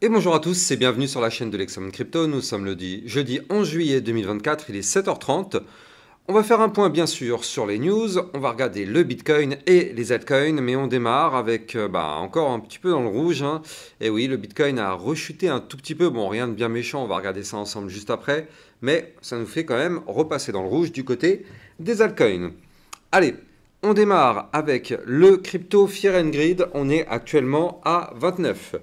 Et bonjour à tous et bienvenue sur la chaîne de Lexom Crypto. Nous sommes le jeudi 11 juillet 2024, il est 7h30. On va faire un point bien sûr sur les news, on va regarder le Bitcoin et les altcoins, mais on démarre avec encore un petit peu dans le rouge. Et oui, le Bitcoin a rechuté un tout petit peu, bon rien de bien méchant, on va regarder ça ensemble juste après, mais ça nous fait quand même repasser dans le rouge du côté des altcoins. Allez, on démarre avec le crypto Fear and Greed, on est actuellement à 29.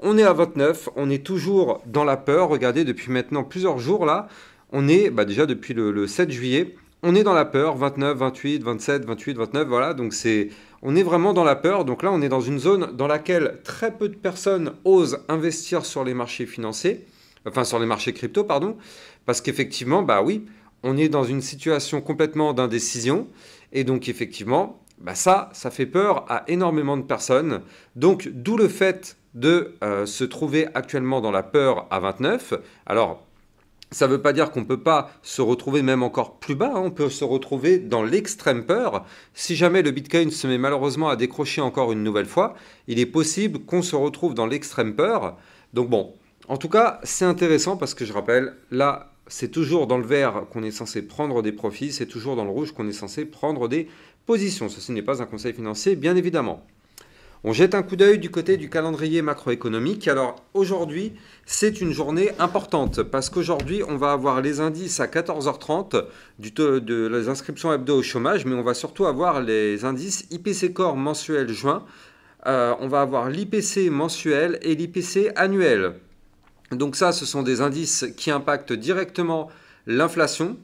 On est à 29, on est toujours dans la peur. Regardez, depuis maintenant plusieurs jours là, on est déjà depuis le 7 juillet, on est dans la peur, 29, 28, 27, 28, 29, voilà. Donc on est vraiment dans la peur. Donc là, on est dans une zone dans laquelle très peu de personnes osent investir sur les marchés financiers, enfin sur les marchés crypto, pardon, parce qu'effectivement, oui, on est dans une situation complètement d'indécision. Et donc effectivement, ça fait peur à énormément de personnes. Donc d'où le fait de se trouver actuellement dans la peur à 29. Alors, ça ne veut pas dire qu'on ne peut pas se retrouver même encore plus bas, on peut se retrouver dans l'extrême peur. Si jamais le Bitcoin se met malheureusement à décrocher encore une nouvelle fois, il est possible qu'on se retrouve dans l'extrême peur. Donc bon, en tout cas, c'est intéressant parce que je rappelle, là, c'est toujours dans le vert qu'on est censé prendre des profits, c'est toujours dans le rouge qu'on est censé prendre des positions. Ceci n'est pas un conseil financier, bien évidemment. On jette un coup d'œil du côté du calendrier macroéconomique. Alors aujourd'hui, c'est une journée importante parce qu'aujourd'hui, on va avoir les indices à 14h30 de les inscriptions hebdo au chômage, mais on va surtout avoir les indices IPC Core mensuel juin. On va avoir l'IPC mensuel et l'IPC annuel. Donc ça, ce sont des indices qui impactent directement l'inflation.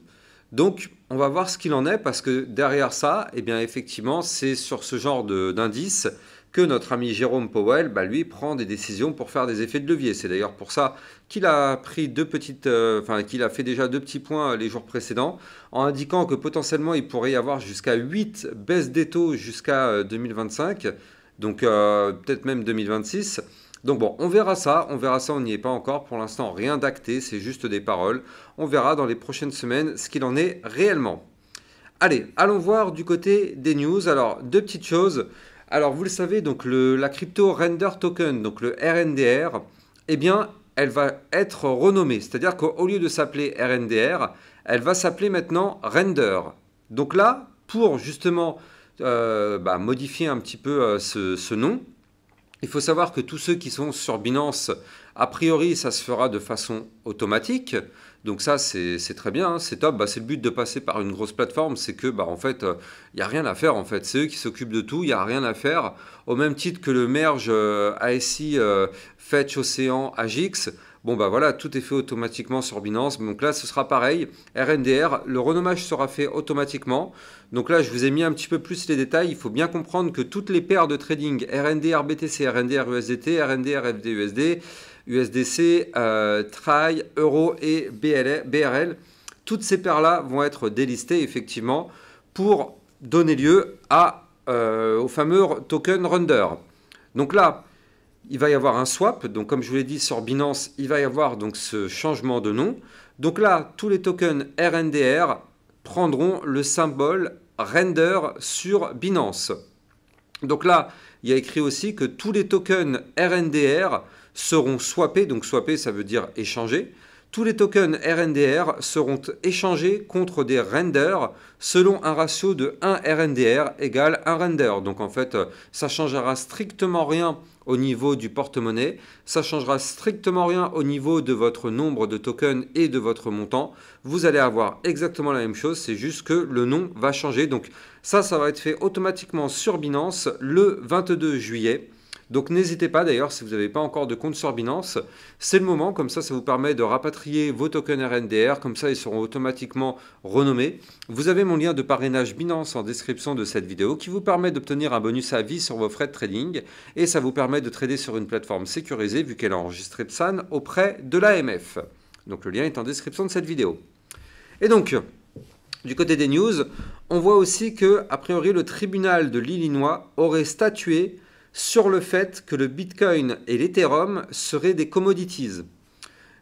Donc, on va voir ce qu'il en est parce que derrière ça, eh bien, effectivement, c'est sur ce genre d'indices que notre ami Jérôme Powell, lui, prend des décisions pour faire des effets de levier. C'est d'ailleurs pour ça qu'il a pris qu'il a fait déjà 2 petits points les jours précédents, en indiquant que potentiellement il pourrait y avoir jusqu'à 8 baisses des taux jusqu'à 2025, donc peut-être même 2026. Donc bon, on verra ça, on n'y est pas encore, pour l'instant rien d'acté, c'est juste des paroles. On verra dans les prochaines semaines ce qu'il en est réellement. Allez, allons voir du côté des news. Alors, 2 petites choses. Alors, vous le savez, donc la crypto Render Token, donc le RNDR, eh bien, elle va être renommée. C'est-à-dire qu'au lieu de s'appeler RNDR, elle va s'appeler maintenant Render. Donc là, pour justement modifier un petit peu ce nom, il faut savoir que tous ceux qui sont sur Binance, a priori, ça se fera de façon automatique. Donc ça, c'est très bien, c'est top. C'est le but de passer par une grosse plateforme, c'est que, en fait, il n'y a rien à faire, en fait. C'est eux qui s'occupent de tout, il n'y a rien à faire. Au même titre que le merge ASI, Fetch, Océan, Agix, voilà, tout est fait automatiquement sur Binance. Donc là, ce sera pareil. RNDR, le renommage sera fait automatiquement. Donc là, je vous ai mis un petit peu plus les détails. Il faut bien comprendre que toutes les paires de trading, RNDR BTC, RNDR USDT, RNDR FDUSD, USDC, TRAI, Euro et BRL, toutes ces paires-là vont être délistées effectivement pour donner lieu au fameux token Render. Donc là, il va y avoir un swap, donc comme je vous l'ai dit sur Binance, il va y avoir donc ce changement de nom. Donc là, tous les tokens RNDR prendront le symbole Render sur Binance. Donc là, il y a écrit aussi que tous les tokens RNDR seront swappés, donc swapper ça veut dire échanger. Tous les tokens RNDR seront échangés contre des renders selon un ratio de 1 RNDR égale 1 render. Donc en fait, ça changera strictement rien au niveau du porte-monnaie, ça changera strictement rien au niveau de votre nombre de tokens et de votre montant. Vous allez avoir exactement la même chose, c'est juste que le nom va changer. Donc ça va être fait automatiquement sur Binance le 22 juillet. Donc n'hésitez pas d'ailleurs, si vous n'avez pas encore de compte sur Binance, c'est le moment, comme ça vous permet de rapatrier vos tokens RNDR, comme ça ils seront automatiquement renommés. Vous avez mon lien de parrainage Binance en description de cette vidéo qui vous permet d'obtenir un bonus à vie sur vos frais de trading et ça vous permet de trader sur une plateforme sécurisée vu qu'elle est enregistrée PSAN auprès de l'AMF. Donc le lien est en description de cette vidéo. Et donc, du côté des news, on voit aussi que, a priori, le tribunal de l'Illinois aurait statué sur le fait que le Bitcoin et l'Ethereum seraient des commodities.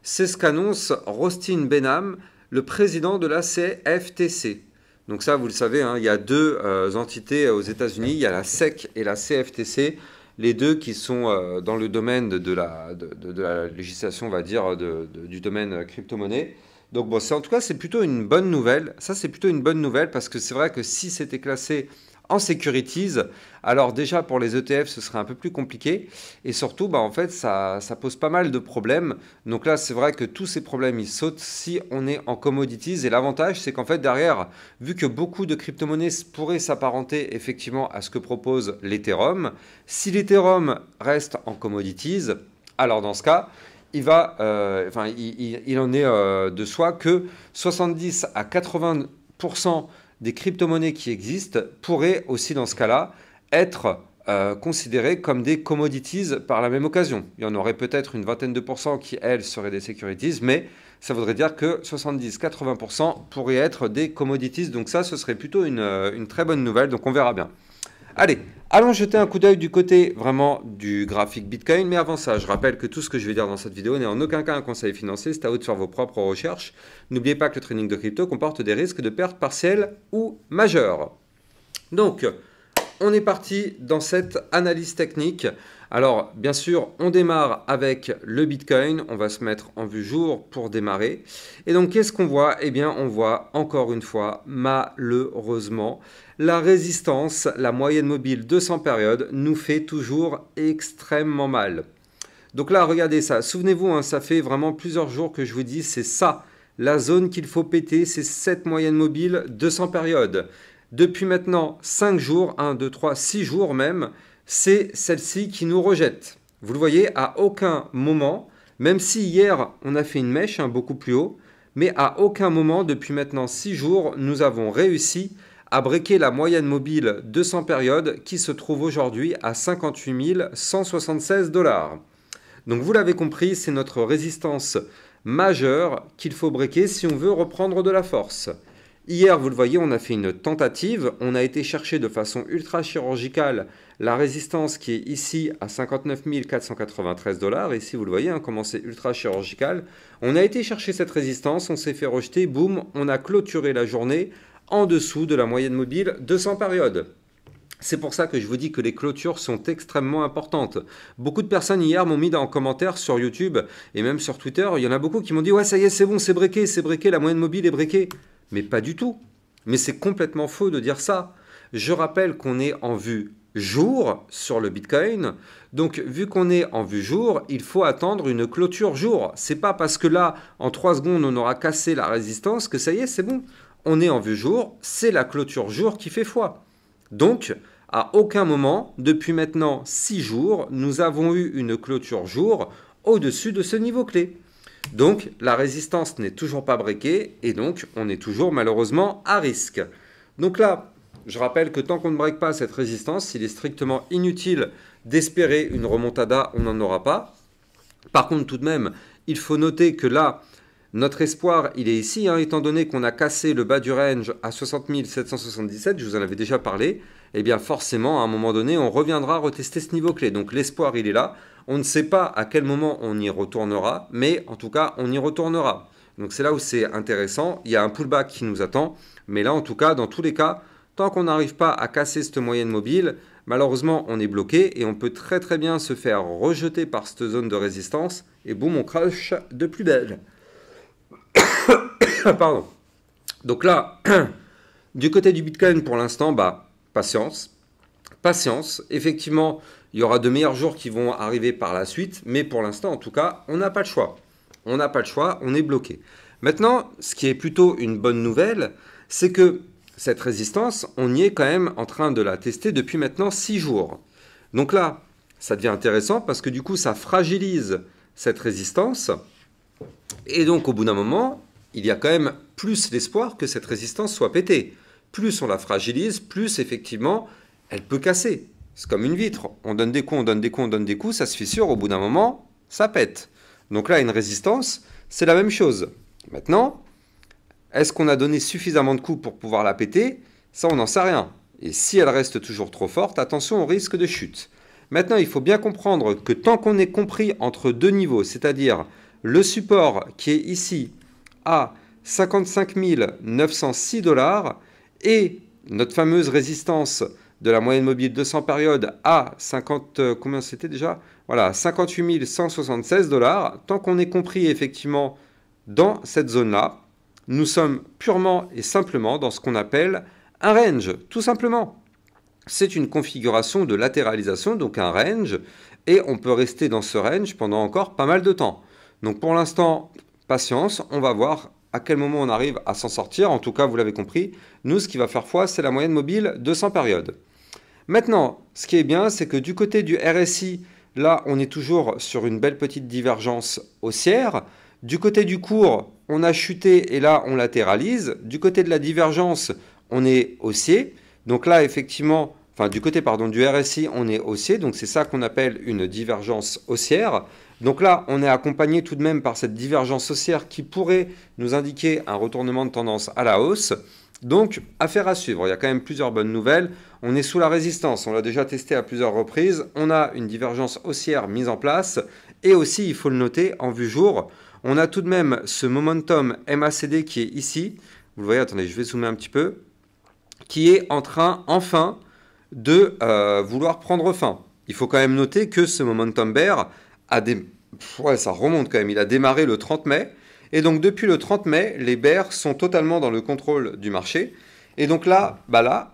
C'est ce qu'annonce Rostin Benham, le président de la CFTC. Donc ça, vous le savez, il y a 2 entités aux États-Unis, il y a la SEC et la CFTC. les deux qui sont dans le domaine de la législation, on va dire, du domaine crypto-monnaie. Donc bon, en tout cas, c'est plutôt une bonne nouvelle. Ça, c'est plutôt une bonne nouvelle parce que c'est vrai que si c'était classé en securities, alors déjà pour les ETF, ce serait un peu plus compliqué. Et surtout, bah, en fait, ça pose pas mal de problèmes. Donc là, c'est vrai que tous ces problèmes, ils sautent si on est en commodities. Et l'avantage, c'est qu'en fait, derrière, vu que beaucoup de crypto-monnaies pourraient s'apparenter effectivement à ce que propose l'Ethereum, si l'Ethereum reste en commodities, alors dans ce cas, il en est de soi que 70 à 80% des crypto-monnaies qui existent pourraient aussi dans ce cas-là être considérées comme des commodities par la même occasion. Il y en aurait peut-être une vingtaine de pourcents qui, elles, seraient des securities, mais ça voudrait dire que 70-80% pourraient être des commodities. Donc ça, ce serait plutôt une très bonne nouvelle, donc on verra bien. Allez, allons jeter un coup d'œil du côté vraiment du graphique Bitcoin. Mais avant ça, je rappelle que tout ce que je vais dire dans cette vidéo n'est en aucun cas un conseil financier. C'est à vous de faire vos propres recherches. N'oubliez pas que le trading de crypto comporte des risques de pertes partielles ou majeures. Donc, on est parti dans cette analyse technique. Alors, bien sûr, on démarre avec le Bitcoin. On va se mettre en vue jour pour démarrer. Et donc, qu'est-ce qu'on voit? Eh bien, on voit encore une fois, malheureusement, la résistance, la moyenne mobile 200 périodes, nous fait toujours extrêmement mal. Donc là, regardez ça. Souvenez-vous, hein, ça fait vraiment plusieurs jours que je vous dis, c'est ça, la zone qu'il faut péter, c'est cette moyenne mobile 200 périodes. Depuis maintenant 5 jours, 1, 2, 3, 6 jours même, c'est celle-ci qui nous rejette. Vous le voyez, à aucun moment, même si hier on a fait une mèche beaucoup plus haut, mais à aucun moment depuis maintenant 6 jours, nous avons réussi à breaker la moyenne mobile 200 périodes qui se trouve aujourd'hui à 58 176 $. Donc vous l'avez compris, c'est notre résistance majeure qu'il faut breaker si on veut reprendre de la force. Hier, vous le voyez, on a fait une tentative. On a été chercher de façon ultra chirurgicale la résistance qui est ici à 59 493 $. Ici, vous le voyez, hein, comment c'est ultra chirurgical. On a été chercher cette résistance, on s'est fait rejeter, boum, on a clôturé la journée en dessous de la moyenne mobile 200 périodes. C'est pour ça que je vous dis que les clôtures sont extrêmement importantes. Beaucoup de personnes hier m'ont mis en commentaire sur YouTube et même sur Twitter, il y en a beaucoup qui m'ont dit « Ouais, ça y est, c'est bon, c'est breaké, la moyenne mobile est breakée. » Mais pas du tout. Mais c'est complètement faux de dire ça. Je rappelle qu'on est en vue jour sur le Bitcoin. Donc, vu qu'on est en vue jour, il faut attendre une clôture jour. C'est pas parce que là, en 3 secondes, on aura cassé la résistance que ça y est, c'est bon. On est en vue jour, c'est la clôture jour qui fait foi. Donc, à aucun moment, depuis maintenant 6 jours, nous avons eu une clôture jour au-dessus de ce niveau clé. Donc, la résistance n'est toujours pas breakée et donc, on est toujours malheureusement à risque. Donc là, je rappelle que tant qu'on ne break pas cette résistance, il est strictement inutile d'espérer une remontada, on n'en aura pas. Par contre, tout de même, il faut noter que là, notre espoir, il est ici, hein, étant donné qu'on a cassé le bas du range à 60 777, je vous en avais déjà parlé, et bien forcément, à un moment donné, on reviendra retester ce niveau clé. Donc l'espoir, il est là. On ne sait pas à quel moment on y retournera, mais en tout cas, on y retournera. Donc c'est là où c'est intéressant. Il y a un pullback qui nous attend, mais là, en tout cas, dans tous les cas, tant qu'on n'arrive pas à casser cette moyenne mobile, malheureusement, on est bloqué et on peut très très bien se faire rejeter par cette zone de résistance et boum, on crash de plus belle. Pardon. Donc là, du côté du Bitcoin, pour l'instant, bah, patience. Patience. Effectivement, il y aura de meilleurs jours qui vont arriver par la suite, mais pour l'instant, en tout cas, on n'a pas le choix. On n'a pas le choix, on est bloqué. Maintenant, ce qui est plutôt une bonne nouvelle, c'est que cette résistance, on y est quand même en train de la tester depuis maintenant 6 jours. Donc là, ça devient intéressant parce que du coup, ça fragilise cette résistance. Et donc, au bout d'un moment, il y a quand même plus l'espoir que cette résistance soit pétée. Plus on la fragilise, plus effectivement, elle peut casser. C'est comme une vitre. On donne des coups, on donne des coups, on donne des coups, ça se fissure, au bout d'un moment, ça pète. Donc là, une résistance, c'est la même chose. Maintenant, est-ce qu'on a donné suffisamment de coups pour pouvoir la péter? Ça, on n'en sait rien. Et si elle reste toujours trop forte, attention au risque de chute. Maintenant, il faut bien comprendre que tant qu'on est compris entre deux niveaux, c'est-à-dire le support qui est ici à 55 906 $ et notre fameuse résistance de la moyenne mobile 200 périodes à 50, combien c'était déjà? Voilà, 58 176 $. Tant qu'on est compris effectivement dans cette zone-là, nous sommes purement et simplement dans ce qu'on appelle un range, tout simplement. C'est une configuration de latéralisation, donc un range, et on peut rester dans ce range pendant encore pas mal de temps. Donc pour l'instant, patience, on va voir à quel moment on arrive à s'en sortir. En tout cas, vous l'avez compris, nous, ce qui va faire foi, c'est la moyenne mobile 200 périodes. Maintenant, ce qui est bien, c'est que du côté du RSI, là, on est toujours sur une belle petite divergence haussière. Du côté du cours, on a chuté et là, on latéralise. Du côté de la divergence, on est haussier. Donc là, effectivement, enfin du côté pardon, du RSI, on est haussier. Donc c'est ça qu'on appelle une divergence haussière. Donc là, on est accompagné tout de même par cette divergence haussière qui pourrait nous indiquer un retournement de tendance à la hausse. Donc, affaire à suivre. Il y a quand même plusieurs bonnes nouvelles. On est sous la résistance. On l'a déjà testé à plusieurs reprises. On a une divergence haussière mise en place. Et aussi, il faut le noter, en vue jour, on a tout de même ce momentum MACD qui est ici. Vous le voyez, attendez, je vais zoomer un petit peu. Qui est en train, enfin, de vouloir prendre fin. Il faut quand même noter que ce momentum bear a ouais, ça remonte quand même. Il a démarré le 30 mai. Et donc, depuis le 30 mai, les bears sont totalement dans le contrôle du marché. Et donc là,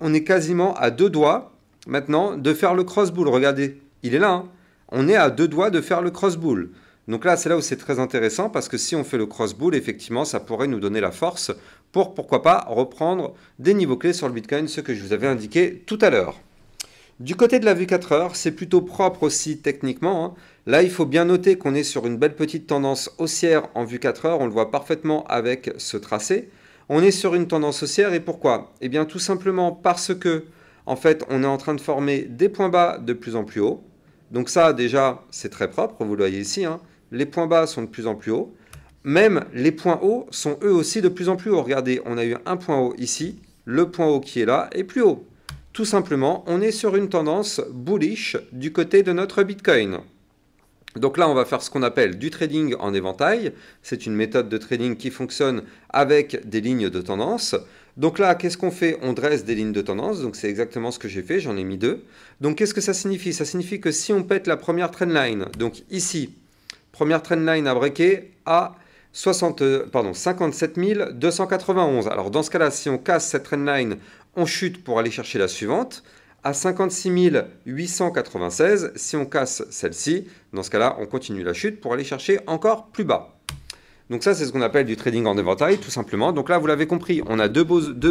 on est quasiment à 2 doigts, maintenant, de faire le cross-bull. Regardez, il est là. Hein. On est à 2 doigts de faire le cross-bull. Donc là, c'est là où c'est très intéressant, parce que si on fait le cross-bull, effectivement, ça pourrait nous donner la force pour, pourquoi pas, reprendre des niveaux clés sur le Bitcoin, ce que je vous avais indiqué tout à l'heure. Du côté de la vue 4 heures, c'est plutôt propre aussi techniquement. Hein. Là, il faut bien noter qu'on est sur une belle petite tendance haussière en vue 4 heures. On le voit parfaitement avec ce tracé. On est sur une tendance haussière et pourquoi? Eh bien, tout simplement parce que, en fait, on est en train de former des points bas de plus en plus hauts. Donc ça, déjà, c'est très propre. Vous le voyez ici. Hein. Les points bas sont de plus en plus hauts. Même les points hauts sont eux aussi de plus en plus hauts. Regardez, on a eu un point haut ici. Le point haut qui est là est plus haut. Tout simplement, on est sur une tendance bullish du côté de notre Bitcoin. Donc là, on va faire ce qu'on appelle du trading en éventail. C'est une méthode de trading qui fonctionne avec des lignes de tendance. Donc là, qu'est-ce qu'on fait? On dresse des lignes de tendance. Donc c'est exactement ce que j'ai fait. J'en ai mis 2. Donc qu'est-ce que ça signifie? Ça signifie que si on pète la première trendline, donc ici, première trendline à breaker à 57 291. Alors dans ce cas-là, si on casse cette trendline, on chute pour aller chercher la suivante à 56 896. Si on casse celle-ci, dans ce cas-là, on continue la chute pour aller chercher encore plus bas. Donc ça, c'est ce qu'on appelle du trading en éventail, tout simplement. Donc là, vous l'avez compris, on a deux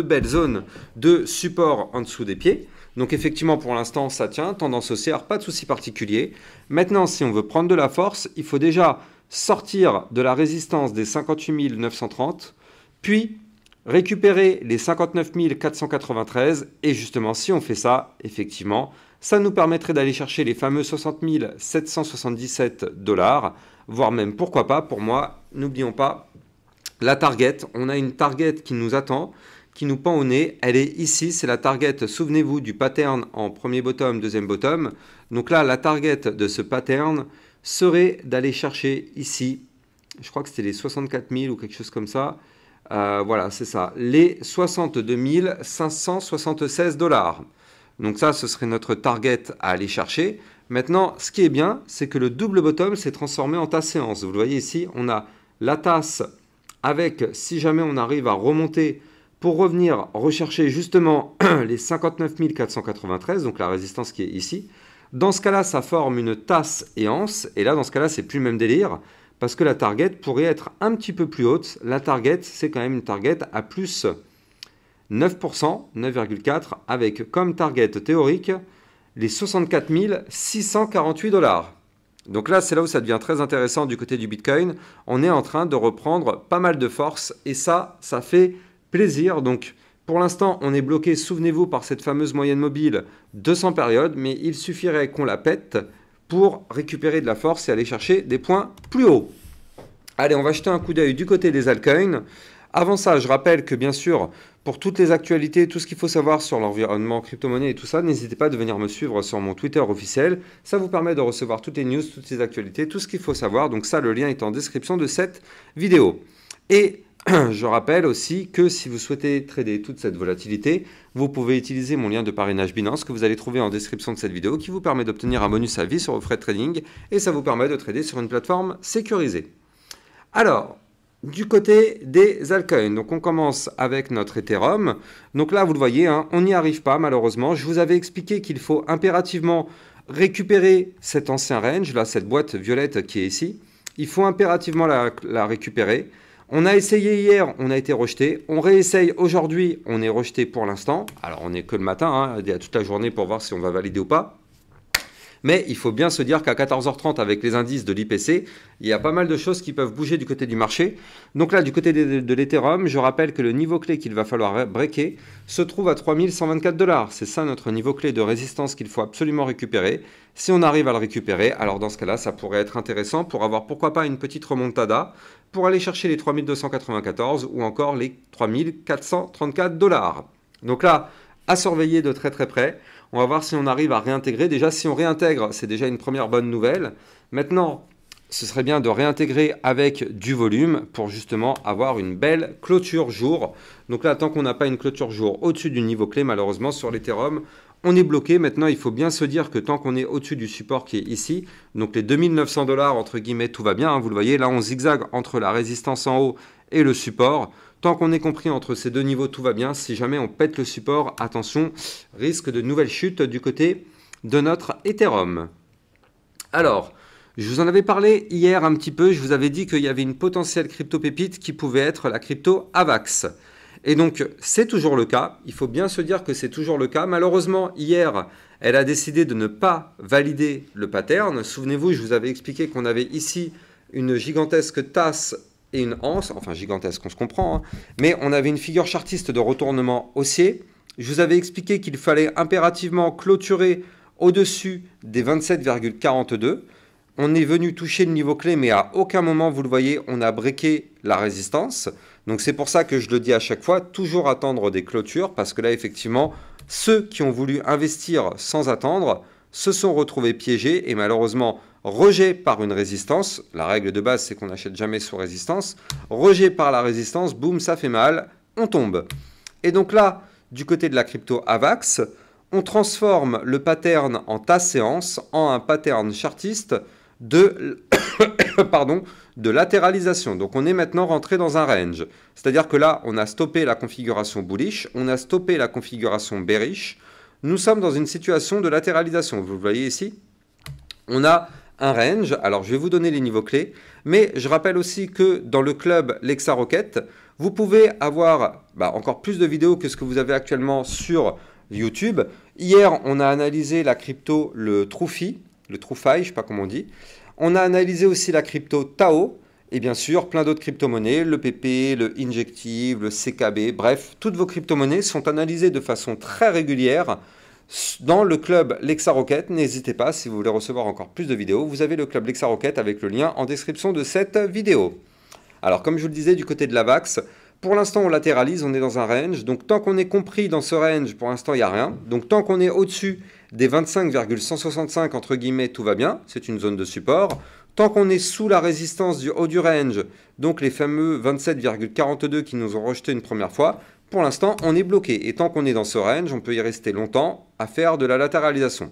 belles zones de support en dessous des pieds. Donc effectivement, pour l'instant, ça tient, tendance haussière, pas de souci particulier. Maintenant, si on veut prendre de la force, il faut déjà sortir de la résistance des 58 930, puis récupérer les 59 493. Et justement, si on fait ça, effectivement, ça nous permettrait d'aller chercher les fameux 60 777 $, voire même, pourquoi pas, pour moi, n'oublions pas la target. On a une target qui nous attend, qui nous pend au nez. Elle est ici, c'est la target, souvenez-vous, du pattern en premier bottom, deuxième bottom. Donc là, la target de ce pattern serait d'aller chercher ici, je crois que c'était les 64 000 ou quelque chose comme ça. Voilà, c'est ça, les 62 576 $. Donc ça, ce serait notre target à aller chercher. Maintenant, ce qui est bien, c'est que le double bottom s'est transformé en tasse séance. Vous le voyez ici, on a la tasse avec, si jamais on arrive à remonter pour revenir rechercher justement les 59 493, donc la résistance qui est ici. Dans ce cas-là, ça forme une tasse et anse. Et là, dans ce cas-là, c'est plus le même délire. Parce que la target pourrait être un petit peu plus haute. La target, c'est quand même une target à plus 9%, 9,4%, avec comme target théorique les 64 648 $. Donc là, c'est là où ça devient très intéressant du côté du Bitcoin. On est en train de reprendre pas mal de force. Et ça fait plaisir. Donc, pour l'instant, on est bloqué, souvenez-vous, par cette fameuse moyenne mobile 200 périodes. Mais il suffirait qu'on la pète pour récupérer de la force et aller chercher des points plus hauts. Allez, on va jeter un coup d'œil du côté des altcoins. Avant ça, je rappelle que bien sûr, pour toutes les actualités, tout ce qu'il faut savoir sur l'environnement crypto-monnaie et tout ça, n'hésitez pas de venir me suivre sur mon Twitter officiel. Ça vous permet de recevoir toutes les news, toutes les actualités, tout ce qu'il faut savoir. Donc ça, le lien est en description de cette vidéo. Et Je rappelle aussi que si vous souhaitez trader toute cette volatilité, vous pouvez utiliser mon lien de parrainage Binance que vous allez trouver en description de cette vidéo qui vous permet d'obtenir un bonus à vie sur vos frais de trading et ça vous permet de trader sur une plateforme sécurisée. Alors, du côté des altcoins, donc on commence avec notre Ethereum. Donc là, vous le voyez, hein, on n'y arrive pas malheureusement. Je vous avais expliqué qu'il faut impérativement récupérer cet ancien range, là, cette boîte violette qui est ici. Il faut impérativement la récupérer. On a essayé hier, on a été rejeté. On réessaye aujourd'hui, on est rejeté pour l'instant. Alors on n'est que le matin, hein, il y a toute la journée pour voir si on va valider ou pas. Mais il faut bien se dire qu'à 14h30, avec les indices de l'IPC, il y a pas mal de choses qui peuvent bouger du côté du marché. Donc là, du côté de l'Ethereum, je rappelle que le niveau clé qu'il va falloir breaker se trouve à 3124 $. C'est ça notre niveau clé de résistance qu'il faut absolument récupérer. Si on arrive à le récupérer, alors dans ce cas-là, ça pourrait être intéressant pour avoir pourquoi pas une petite remontada pour aller chercher les 3294 ou encore les 3434 $. Donc là, à surveiller de très très près. On va voir si on arrive à réintégrer. Déjà, si on réintègre, c'est déjà une première bonne nouvelle. Maintenant, ce serait bien de réintégrer avec du volume pour justement avoir une belle clôture jour. Donc là, tant qu'on n'a pas une clôture jour au-dessus du niveau clé, malheureusement, sur l'Ethereum, on est bloqué. Maintenant, il faut bien se dire que tant qu'on est au-dessus du support qui est ici, donc les 2900 $, entre guillemets, tout va bien. Hein, vous le voyez, là, on zigzague entre la résistance en haut et le support. Tant qu'on est compris entre ces deux niveaux, tout va bien. Si jamais on pète le support, attention, risque de nouvelles chutes du côté de notre Ethereum. Alors, je vous en avais parlé hier un petit peu. Je vous avais dit qu'il y avait une potentielle crypto-pépite qui pouvait être la crypto AVAX. Et donc, c'est toujours le cas. Il faut bien se dire que c'est toujours le cas. Malheureusement, hier, elle a décidé de ne pas valider le pattern. Souvenez-vous, je vous avais expliqué qu'on avait ici une gigantesque tasse et une anse, enfin gigantesque, on se comprend, hein, mais on avait une figure chartiste de retournement haussier. Je vous avais expliqué qu'il fallait impérativement clôturer au-dessus des 27,42. On est venu toucher le niveau clé, mais à aucun moment, vous le voyez, on a breaké la résistance. Donc c'est pour ça que je le dis à chaque fois, toujours attendre des clôtures, parce que là, effectivement, ceux qui ont voulu investir sans attendre se sont retrouvés piégés et malheureusement rejet par une résistance. La règle de base, c'est qu'on n'achète jamais sous résistance. Rejet par la résistance, boum, ça fait mal, on tombe. Et donc là, du côté de la crypto AVAX, on transforme le pattern en tasse-séance en un pattern chartiste de, de latéralisation. Donc on est maintenant rentré dans un range. C'est-à-dire que là, on a stoppé la configuration bullish, on a stoppé la configuration bearish. Nous sommes dans une situation de latéralisation. Vous le voyez ici, on a un range. Alors, je vais vous donner les niveaux clés. Mais je rappelle aussi que dans le club Lexa Rocket, vous pouvez avoir encore plus de vidéos que ce que vous avez actuellement sur YouTube. Hier, on a analysé la crypto, le TrueFi, je ne sais pas comment on dit. On a analysé aussi la crypto Tao. Et bien sûr, plein d'autres crypto-monnaies, le PP, le Injective, le CKB, bref, toutes vos crypto-monnaies sont analysées de façon très régulière dans le club Lexa Rocket. N'hésitez pas, si vous voulez recevoir encore plus de vidéos, vous avez le club Lexa Rocket avec le lien en description de cette vidéo. Alors, comme je vous le disais, du côté de l'AVAX, pour l'instant, on latéralise, on est dans un range. Donc, tant qu'on est compris dans ce range, pour l'instant, il n'y a rien. Donc, tant qu'on est au-dessus des 25,165, entre guillemets, tout va bien. C'est une zone de support. Tant qu'on est sous la résistance du haut du range, donc les fameux 27,42 qui nous ont rejeté une première fois, pour l'instant, on est bloqué. Et tant qu'on est dans ce range, on peut y rester longtemps à faire de la latéralisation.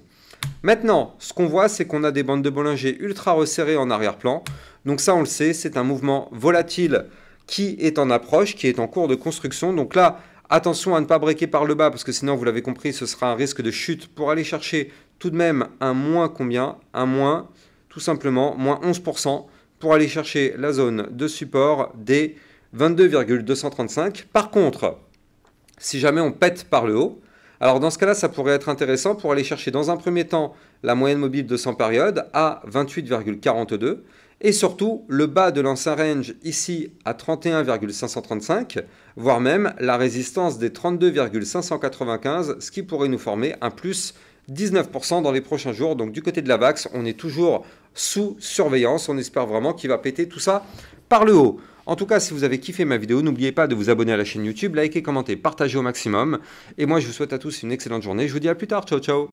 Maintenant, ce qu'on voit, c'est qu'on a des bandes de Bollinger ultra resserrées en arrière-plan. Donc ça, on le sait, c'est un mouvement volatile qui est en approche, qui est en cours de construction. Donc là, attention à ne pas breaker par le bas, parce que sinon, vous l'avez compris, ce sera un risque de chute pour aller chercher tout de même un moins combien? Un moins, tout simplement, moins 11% pour aller chercher la zone de support des 22,235. Par contre, si jamais on pète par le haut, alors dans ce cas-là, ça pourrait être intéressant pour aller chercher dans un premier temps la moyenne mobile de 100 périodes à 28,42 et surtout le bas de l'ancien range ici à 31,535, voire même la résistance des 32,595, ce qui pourrait nous former un plus 19% dans les prochains jours. Donc du côté de la VAX, on est toujours sous surveillance. On espère vraiment qu'il va péter tout ça par le haut. En tout cas, si vous avez kiffé ma vidéo, n'oubliez pas de vous abonner à la chaîne YouTube, liker, commenter, partager au maximum. Et moi, je vous souhaite à tous une excellente journée. Je vous dis à plus tard. Ciao, ciao.